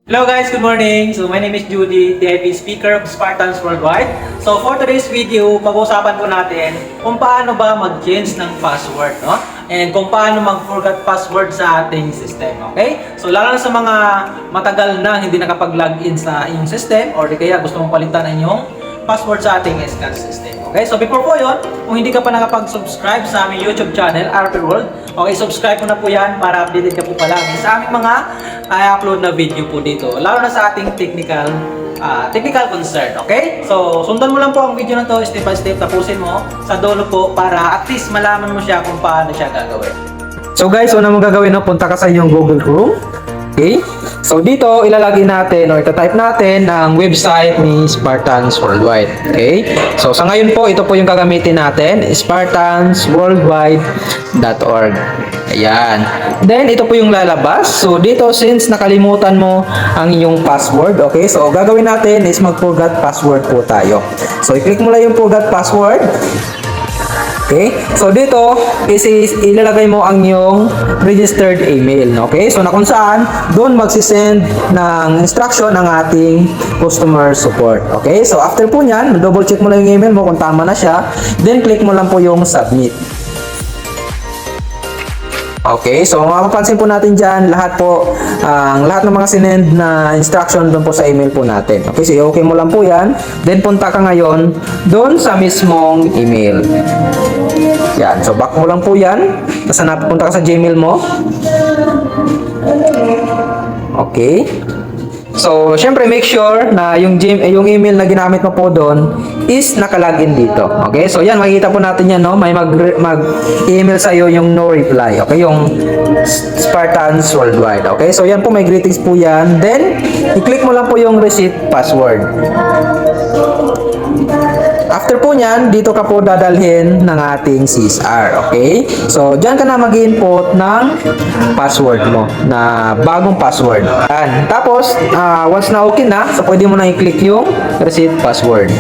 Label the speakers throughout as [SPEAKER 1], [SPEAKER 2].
[SPEAKER 1] Hello guys, good morning. So my name is Judy, the IP speaker of Spartans Worldwide. So for today's video, pag-uusapan po natin kung paano ba mag-change ng password, no? And kung paano mag-forgot password sa ating system, okay? So lalo na sa mga matagal na hindi nakapag-login sa inyong system or di kaya gusto mong palitan ang inyong password sa ating SCAN system. Okay, so before po yun, kung hindi ka pa nakapag-subscribe sa aming YouTube channel, RP World, okay, subscribe mo na po yan para updated ka po palagi sa aming mga i-upload na video po dito, lalo na sa ating technical concern, okay? So, sundan mo lang po ang video na to step by step, tapusin mo sa dulo po para at least malaman mo siya kung paano siya gagawin. So guys, una mong gagawin, no, punta ka sa iyong Google Chrome. Okay? So dito ilalagay natin o ita-type natin ang website ni Spartans Worldwide. Okay? So sa ngayon po, ito po yung gagamitin natin, spartansworldwide.org. Ayan. Then ito po yung lalabas. So dito, since nakalimutan mo ang iyong password, okay? So gagawin natin is mag-forgot password po tayo. So i-click mo lang yung forgot password. Okay? So dito, ilalagay mo ang iyong registered email. Okay? So na kung saan, doon magsisend ng instruction ang ating customer support. Okay? So after po nyan, double check mo lang yung email mo kung tama na siya. Then click mo lang po yung submit. Okay, so mapapansin po natin dyan, lahat ng mga sinend na instruction doon po sa email po natin. Okay, so okay mo lang po yan. Then punta ka ngayon doon sa mismong email. Yan, so back mo lang po yan. Tapos napunta ka sa Gmail mo. Okay. So, syempre make sure na yung email na ginamit mo po doon is nakalagin dito. Okay? So, yan, makikita po natin yan, no? May mag-email sa iyo yung no reply. Okay? Yung Spartans Worldwide. Okay? So, yan po, may greetings po yan. Then, i-click mo lang po yung reset password. After po nyan, dito ka po dadalhin ng ating CSR, okay? So, dyan ka na mag-input ng password mo, na bagong password. Yan. Tapos, once na okay na, so pwede mo na i-click yung reset password.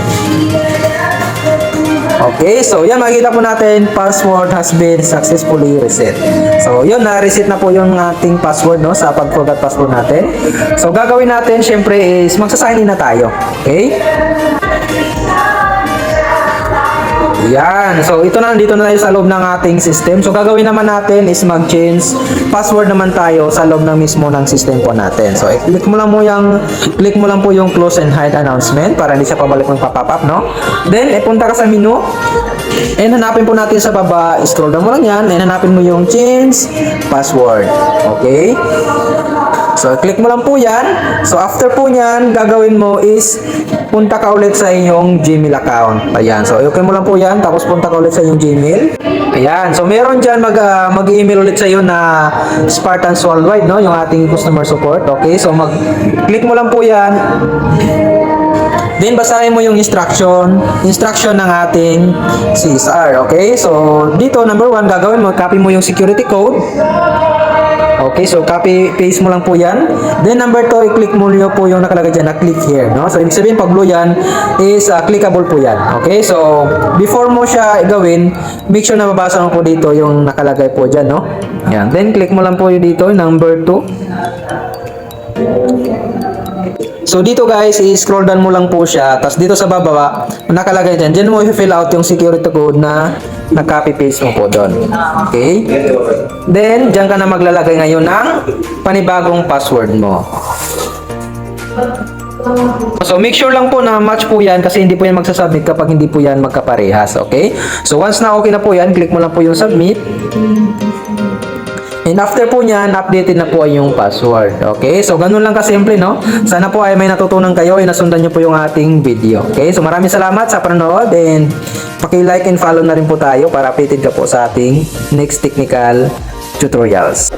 [SPEAKER 1] Okay, so yan, makikita po natin, password has been successfully reset. So, yun, na-reset na po yung ating password, no, sa pag-forgot password natin. So, gagawin natin, syempre, is magsasign in na tayo. Okay? Yan. So, dito na tayo sa loob ng ating system. So, gagawin naman natin is mag-change password naman tayo sa loob ng mismo ng system po natin. So, click mo lang po yung close and hide announcement para hindi siya pabalik ng pop-up, no? Then, punta ka sa menu. And hanapin po natin sa baba, scroll down mo lang yan, and hanapin mo yung change password. Okay? So, click mo lang po yan. So, after po yan, gagawin mo is punta ka ulit sa iyong Gmail account. Ayan. So, okay mo lang po yan. Tapos, punta ka ulit sa iyong Gmail. Ayan. So, meron dyan mag-email ulit sa iyo na Spartans Worldwide, no? Yung ating customer support. Okay? So, click mo lang po yan. Then, basahin mo yung instruction ng ating CSR. Okay? So, dito, number 1, gagawin mo, copy mo yung security code. Okay, so copy-paste mo lang po yan. Then number 2, i-click mo nyo po yung nakalagay dyan na click here, no? So, ibig sabihin, pag blue yan, is clickable po yan. Okay, so, before mo siya gawin, make sure na mabasa mo po dito yung nakalagay po dyan, no? Yan. Then, click mo lang po yung dito, number 2. So, dito guys, i-scroll down mo lang po siya. Tapos, dito sa baba, nakalagay dyan. Diyan mo i-fill out yung security code na copy-paste mo po doon. Okay? Then, dyan ka na maglalagay ngayon ng panibagong password mo. So, make sure lang po na match po yan kasi hindi po yan magsasubmit kapag hindi po yan magkaparehas. Okay? So, once na okay na po yan, click mo lang po yung submit. And after po nyan, updated na po yung password. Okay? So, ganun lang kasimple, no? Sana po ay may natutunan kayo ay nasundan nyo po yung ating video. Okay? So, maraming salamat sa panonood and paki-like and follow na rin po tayo para updated ka po sa ating next technical tutorials.